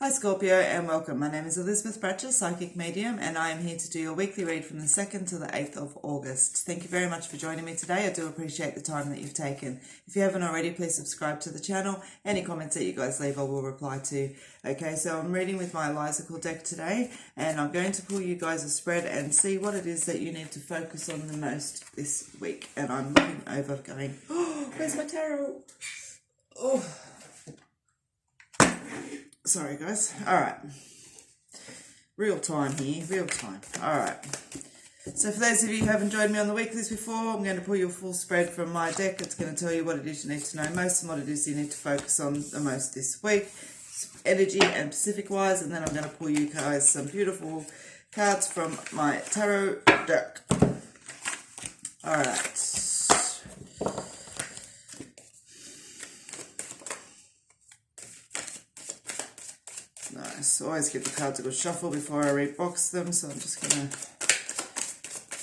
Hi Scorpio and welcome. My name is Elizabeth Bratcher, Psychic Medium, and I am here to do your weekly read from the 2nd to the 8th of August. Thank you very much for joining me today. I do appreciate the time that you've taken. If you haven't already, please subscribe to the channel. Any comments that you guys leave I will reply to. Okay, so I'm reading with my Elizacle deck today, and I'm going to pull you guys a spread and see what it is that you need to focus on the most this week. And I'm looking over going, oh, where's my tarot? Oh. Sorry guys. Alright. Real time here. Real time. Alright. So for those of you who haven't joined me on the weeklies before, I'm going to pull you a full spread from my deck. It's going to tell you what it is you need to know most and what it is you need to focus on the most this week. Energy and Pacific wise. And then I'm going to pull you guys some beautiful cards from my tarot deck. Alright. Nice. Always give the cards a good shuffle before I rebox them, so I'm just going to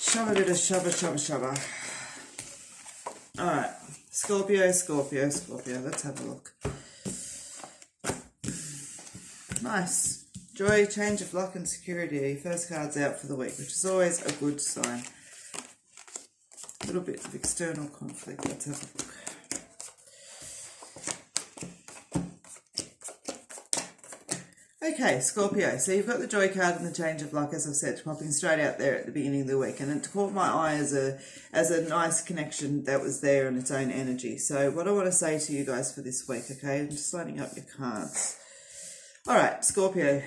shove a bit of shubba. Alright, Scorpio. Let's have a look. Nice. Joy, change of luck and security. First card's out for the week, which is always a good sign. A little bit of external conflict. Let's have a look. Okay, Scorpio, so you've got the joy card and the change of luck, as I've said, popping straight out there at the beginning of the week, and it caught my eye as a nice connection that was there in its own energy. So what I want to say to you guys for this week, okay, I'm just lining up your cards. All right, Scorpio.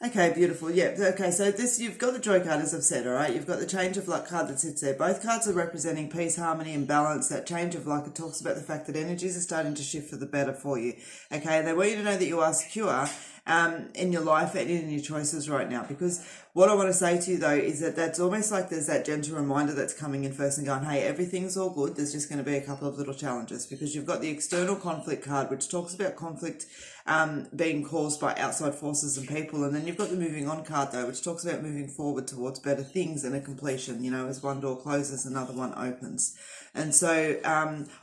Okay, beautiful. Yeah, okay, so this, you've got the joy card, as I've said, all right? You've got the change of luck card that sits there. Both cards are representing peace, harmony, and balance. That change of luck, it talks about the fact that energies are starting to shift for the better for you, okay? And they want you to know that you are secure in your life and in your choices right now, because what I want to say to you though is that that's almost like there's that gentle reminder that's coming in first and going, hey, everything's all good, there's just going to be a couple of little challenges, because you've got the external conflict card, which talks about conflict being caused by outside forces and people, and then you've got the moving on card though, which talks about moving forward towards better things and a completion, you know, as one door closes another one opens. And so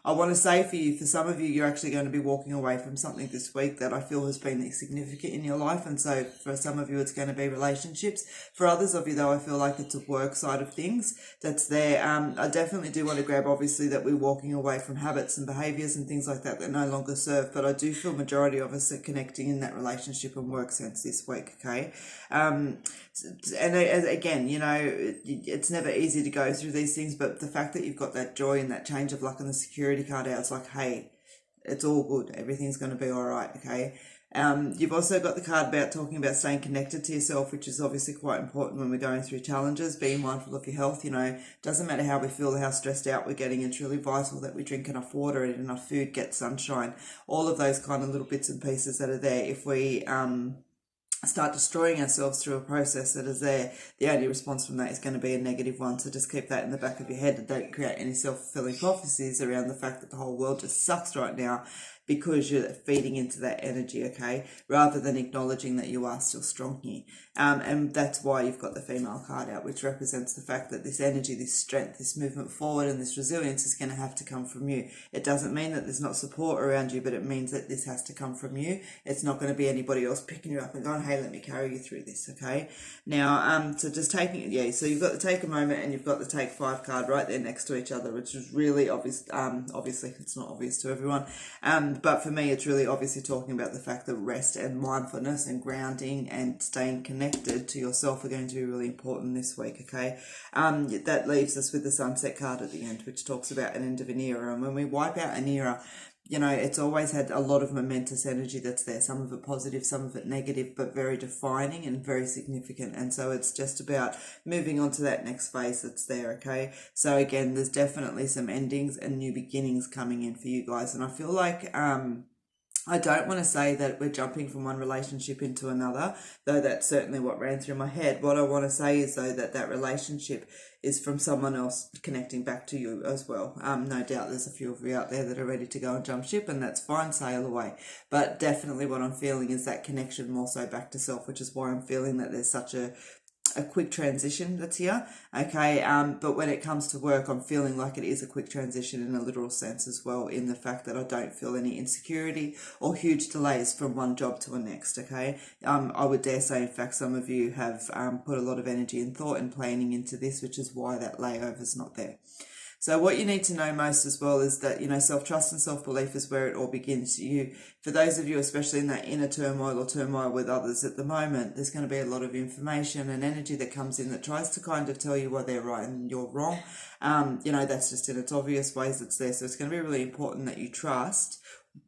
I want to say for you, for some of you, you're actually going to be walking away from something this week that I feel has been significant in your life. And so for some of you, it's going to be relationships. For others of you, though, I feel like it's a work side of things that's there. I definitely do want to grab, obviously, that we're walking away from habits and behaviours and things like that that no longer serve. But I do feel majority of us are connecting in that relationship and work sense this week, okay? And again, you know, it's never easy to go through these things, but the fact that you've got that joy and that change of luck and the security card out, it's like, hey, it's all good. Everything's going to be all right, okay? You've also got the card about talking about staying connected to yourself, which is obviously quite important when we're going through challenges, being mindful of your health. You know, doesn't matter how we feel, how stressed out we're getting, it's really vital that we drink enough water, eat enough food, get sunshine, all of those kind of little bits and pieces that are there. If we start destroying ourselves through a process that is there, the only response from that is going to be a negative one. So just keep that in the back of your head and don't create any self-fulfilling prophecies around the fact that the whole world just sucks right now, because you're feeding into that energy, okay, rather than acknowledging that you are still strong here. And that's why you've got the female card out, which represents the fact that this energy, this strength, this movement forward and this resilience is going to have to come from you. It doesn't mean that there's not support around you, but it means that this has to come from you. It's not going to be anybody else picking you up and going, hey, let me carry you through this, okay? Now, so just taking it, yeah, so you've got the take a moment and you've got the take 5 card right there next to each other, which is really obvious. Obviously, it's not obvious to everyone. But for me, it's really obviously talking about the fact that rest and mindfulness and grounding and staying connected to yourself are going to be really important this week, okay? That leaves us with the sunset card at the end, which talks about an end of an era. And when we wipe out an era, you know, it's always had a lot of momentous energy that's there, some of it positive, some of it negative, but very defining and very significant. And so it's just about moving on to that next phase that's there, okay? So again, there's definitely some endings and new beginnings coming in for you guys. And I feel like I don't want to say that we're jumping from one relationship into another, though that's certainly what ran through my head. What I want to say is, though, that that relationship is from someone else connecting back to you as well. No doubt there's a few of you out there that are ready to go and jump ship, and that's fine, sail away. But definitely what I'm feeling is that connection more so back to self, which is why I'm feeling that there's such a quick transition that's here, okay? But when it comes to work, I'm feeling like it is a quick transition in a literal sense as well, in the fact that I don't feel any insecurity or huge delays from one job to the next, okay? I would dare say, in fact, some of you have put a lot of energy and thought and planning into this, which is why that layover's not there. So what you need to know most as well is that, self-trust and self-belief is where it all begins. For those of you, especially in that inner turmoil or turmoil with others at the moment, there's going to be a lot of information and energy that comes in that tries to kind of tell you why they're right and you're wrong. That's just in its obvious ways it's there. So it's going to be really important that you trust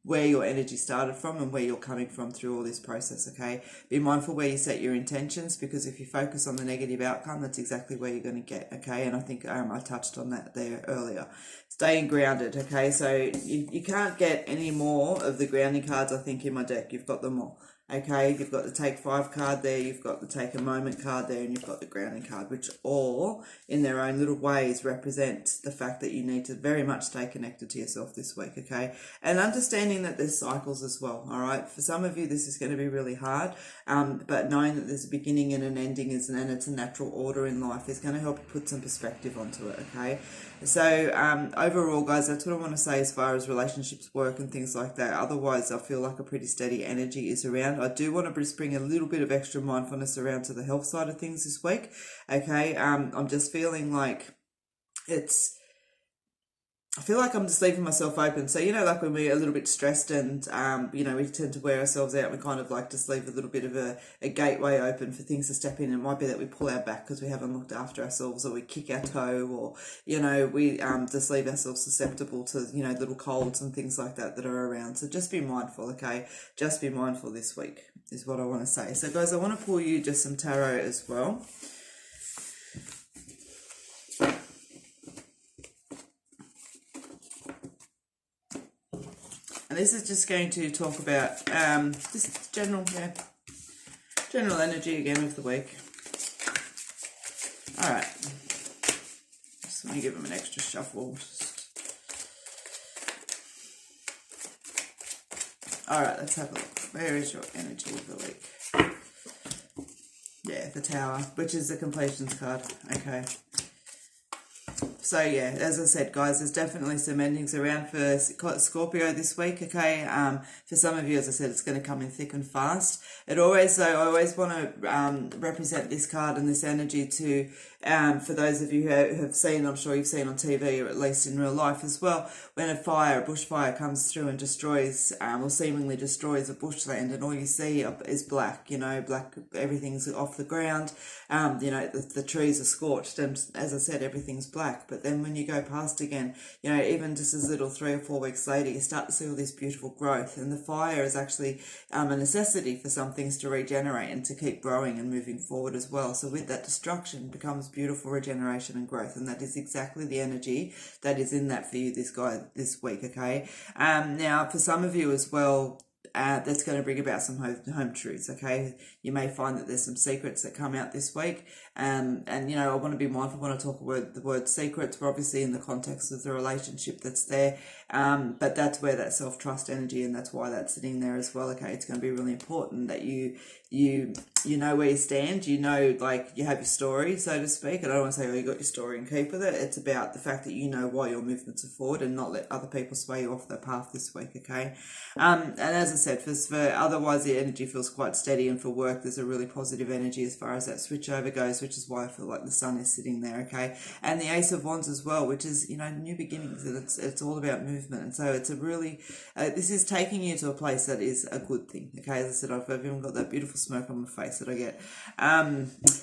where your energy started from and where you're coming from through all this process, okay? Be mindful where you set your intentions, because if you focus on the negative outcome, that's exactly where you're going to get, okay? And I think I touched on that there earlier. Staying grounded, okay? So you can't get any more of the grounding cards, I think, in my deck. You've got them all. Okay, you've got the Take 5 card there, you've got the Take a Moment card there, and you've got the Grounding card, which all, in their own little ways, represent the fact that you need to very much stay connected to yourself this week, okay? And understanding that there's cycles as well, all right? For some of you, this is going to be really hard, but knowing that there's a beginning and an ending and it's a natural order in life is going to help you put some perspective onto it, okay? So overall, guys, that's what I want to say as far as relationships, work and things like that. Otherwise, I feel like a pretty steady energy is around. I do want to just bring a little bit of extra mindfulness around to the health side of things this week, okay? I'm just feeling like I feel like I'm just leaving myself open. So, like when we're a little bit stressed and, we tend to wear ourselves out, we kind of like just leave a little bit of a gateway open for things to step in. It might be that we pull our back because we haven't looked after ourselves, or we kick our toe, or, we just leave ourselves susceptible to, little colds and things like that are around. So just be mindful, okay? Just be mindful this week is what I want to say. So, guys, I want to pull you just some tarot as well. And this is just going to talk about just general energy again of the week. All right. Just let me give them an extra shuffle. All right, let's have a look. Where is your energy of the week? Yeah, the Tower, which is the completions card. Okay. So yeah, as I said, guys, there's definitely some endings around for Scorpio this week, okay? For some of you, as I said, it's going to come in thick and fast. I always want to represent this card and this energy to, for those of you who have seen, I'm sure you've seen on TV or at least in real life as well, when a bushfire comes through and destroys, or seemingly destroys a bushland, and all you see is black, black, everything's off the ground, the trees are scorched, and as I said, everything's black. But then when you go past again, even just as little 3 or 4 weeks later, you start to see all this beautiful growth. And the fire is actually a necessity for some things to regenerate and to keep growing and moving forward as well. So with that destruction becomes beautiful regeneration and growth. And that is exactly the energy that is in that for you this week, okay? Now, for some of you as well, that's going to bring about some home truths, okay? You may find that there's some secrets that come out this week. And I want to be mindful when I talk about the word secrets. We're obviously in the context of the relationship that's there. But that's where that self-trust energy, and that's why that's sitting there as well, okay? It's going to be really important that you know where you stand, like you have your story, so to speak. And I don't want to say, you got your story and keep with it. It's about the fact that you know why your movements are forward and not let other people sway you off that path this week, okay? And as I said, for otherwise the energy feels quite steady, and for work there's a really positive energy as far as that switch over goes, which is why I feel like the sun is sitting there, okay? And the Ace of Wands as well, which is, new beginnings, and it's all about movement. And so it's a really, this is taking you to a place that is a good thing, okay? As I said, I've even got that beautiful smoke on my face that I get.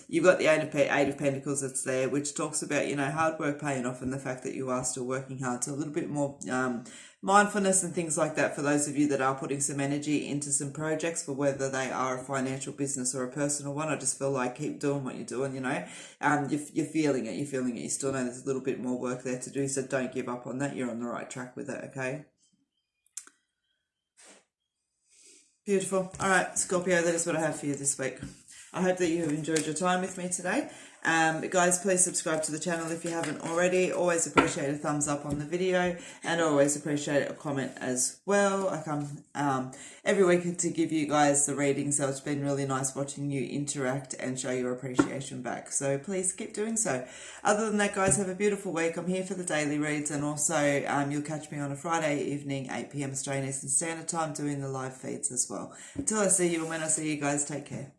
You've got the Eight of Pentacles that's there, which talks about, hard work paying off and the fact that you are still working hard. So a little bit more mindfulness and things like that for those of you that are putting some energy into some projects, for whether they are a financial business or a personal one. I just feel like keep doing what you're doing, you're feeling it, you still know there's a little bit more work there to do, so don't give up on that. You're on the right track with it, okay? Beautiful. All right, Scorpio, that is what I have for you this week. I hope that you have enjoyed your time with me today. Guys, please subscribe to the channel if you haven't already. Always appreciate a thumbs up on the video, and always appreciate a comment as well. I come every week to give you guys the reading, so it's been really nice watching you interact and show your appreciation back. So please keep doing so. Other than that, guys, have a beautiful week. I'm here for the daily reads, and also you'll catch me on a Friday evening, 8 p.m. Australian Eastern Standard Time, doing the live feeds as well. Until I see you, and when I see you guys, take care.